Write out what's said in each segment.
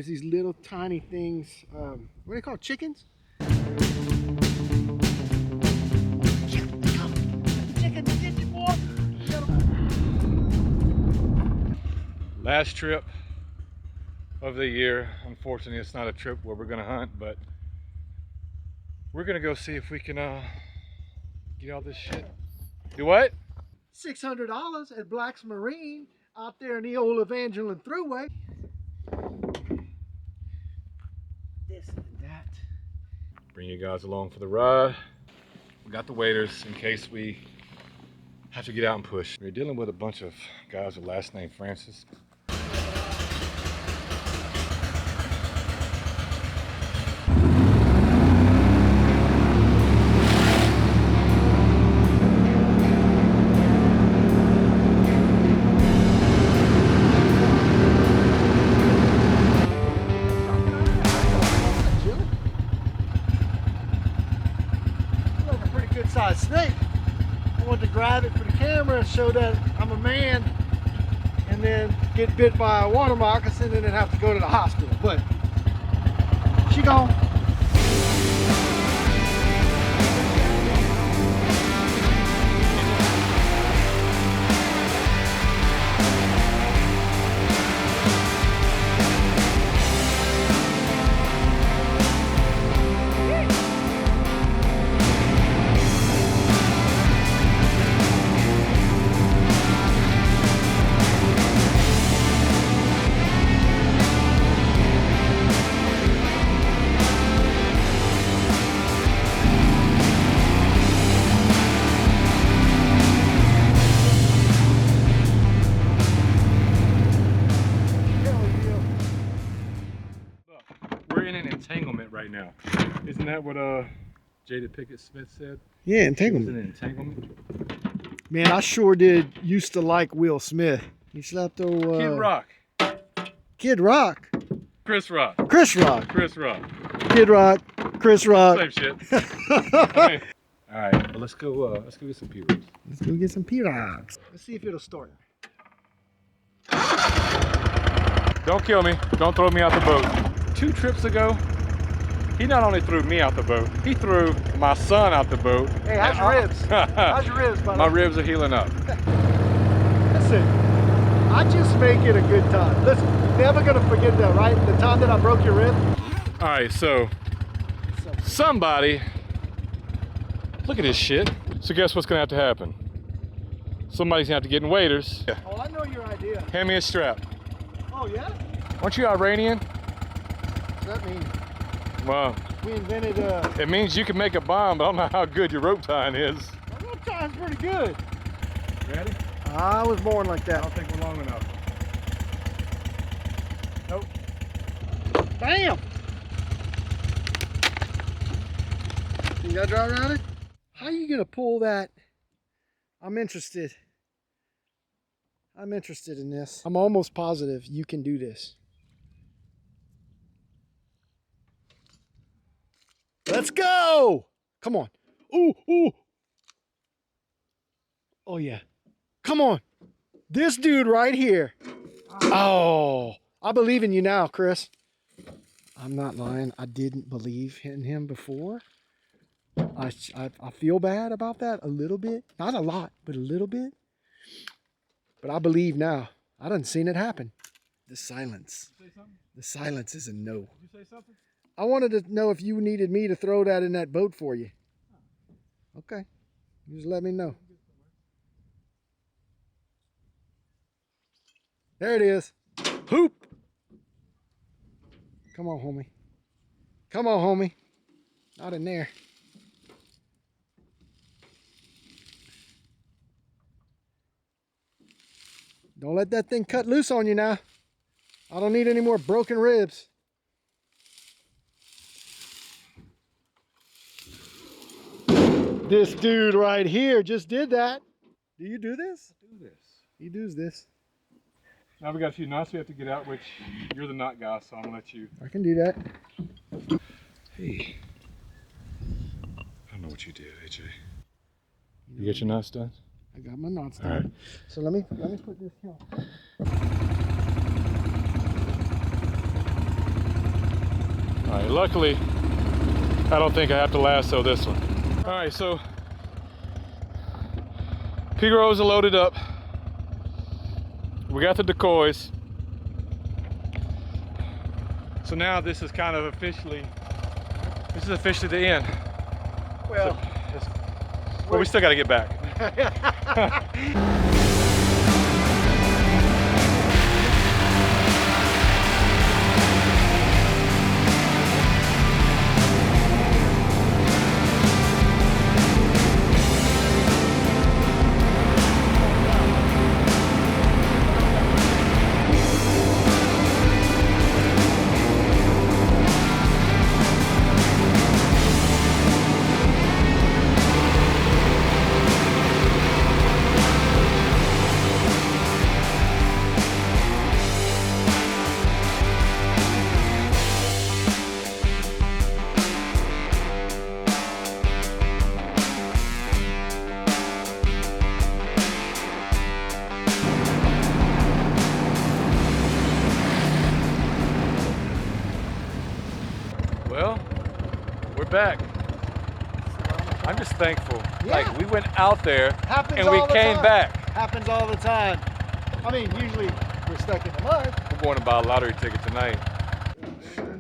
there's these little tiny things. What are they called? Chickens? Last trip of the year. Unfortunately, it's not a trip where we're gonna hunt, but we're gonna go see if we can get all this shit. Do what? $600 at Black's Marine out there in the old Evangeline Thruway. This and that. Bring you guys along for the ride. We got the waders in case we have to get out and push. We're dealing with a bunch of guys with last name Francis. Snake. I want to grab it for the camera and show that I'm a man, and then get bit by a water moccasin and then have to go to the hospital. But she gone. We're in an entanglement right now. Isn't that what Jada Pickett Smith said? Yeah, She was in entanglement. an entanglement. Man, I sure did used to like Will Smith. He slept on Kid Rock. Kid Rock. Chris Rock. Chris Rock. Chris Rock. Kid Rock. Chris Rock. Same shit. All right, well, let's go get some P-Rocks. Let's go get some P-Rocks. Let's see if it'll start. Don't kill me. Don't throw me out the boat. 2 trips ago, he not only threw me out the boat, he threw my son out the boat. Hey, how's your ribs? How's your ribs, buddy? My ribs are healing up. Listen, I just make it a good time. Listen, never gonna forget that, right? The time that I broke your rib. All right, so somebody, look at this shit. So guess what's gonna have to happen? Somebody's gonna have to get in waders. Oh, I know your idea. Hand me a strap. Oh, yeah? Aren't you Iranian? What's that mean? Well, We invented it means you can make a bomb, but I don't know how good your rope tying is. my rope time's pretty good. Ready? I was born like I that. don't think we're long enough. Nope. Bam! You gotta drive around it? How are you gonna pull that? I'm interested. I'm interested in this. I'm almost positive you can do this. Let's go! Come on. Ooh, ooh. Oh, yeah. Come on. This dude right here. Oh, I believe in you now, Chris. I'm not lying. I didn't believe in him before. I feel bad about that a little bit. Not a lot, but a little bit. But I believe now. I done seen it happen. The silence. Say something? The silence is a no. Did you say something? I wanted to know if you needed me to throw that in that boat for you. Okay. You just let me know. There it is. Hoop. Come on, homie. Come on, homie. Not in there. Don't let that thing cut loose on you now. I don't need any more broken ribs. This dude right here just did that. Do you do this? Do this. He does this. Now we got a few knots we have to get out, which you're the knot guy, so I'm gonna let you. I can do that. Hey. I don't know what you did, AJ. You get your knots done? I got my knots done. All right. So let me put this here. Alright, luckily, I don't think I have to lasso this one. Alright, so Pigrows are loaded up. We got the decoys. So now this is kind of officially, the end. Well, But we still got to get back. Well, we're back. I'm just thankful. Yeah. Like, we went out there Happens and we all the came time. back. Happens all the time. I mean, usually we're stuck in the mud. We're going to buy a lottery ticket tonight.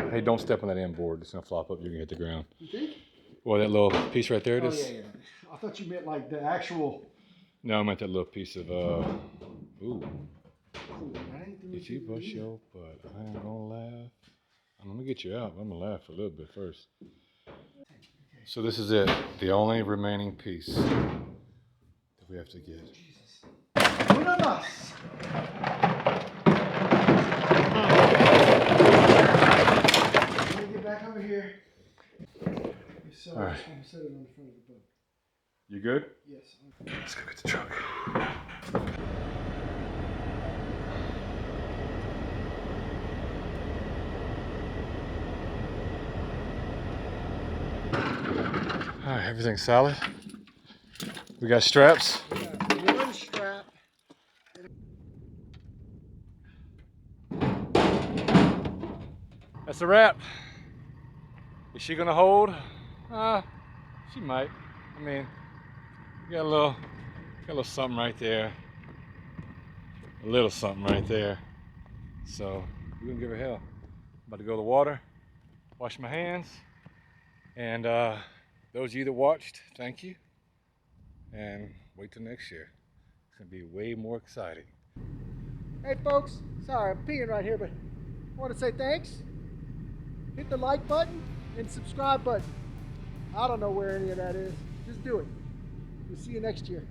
Hey, don't step on that end board. It's gonna flop up. You're gonna hit the ground. You think? Well, that little piece right there. It is. Yeah. I thought you meant like the actual. No, I meant that little piece of. Ooh. That ain't the If you bust your butt, I ain't gonna laugh. I'm gonna get you out. I'm gonna laugh a little bit first. So this is it. The only remaining piece that we have to get. Jesus. One of us. Let me get back over here. So All right. I'm gonna set it on the front of the boat. You good? Yes. Let's go get the truck. All right, everything's solid. We got straps. We got one strap. That's a wrap. Is she gonna hold? She might. I mean, we got a little something right there. A little something right there. So we're gonna give her hell. About to go to the water, wash my hands, and those of you that watched, thank you. And wait till next year. It's gonna be way more exciting. Hey folks, sorry I'm peeing right here, but I want to say thanks. Hit the like button and subscribe button. I don't know where any of that is. Just do it. We'll see you next year.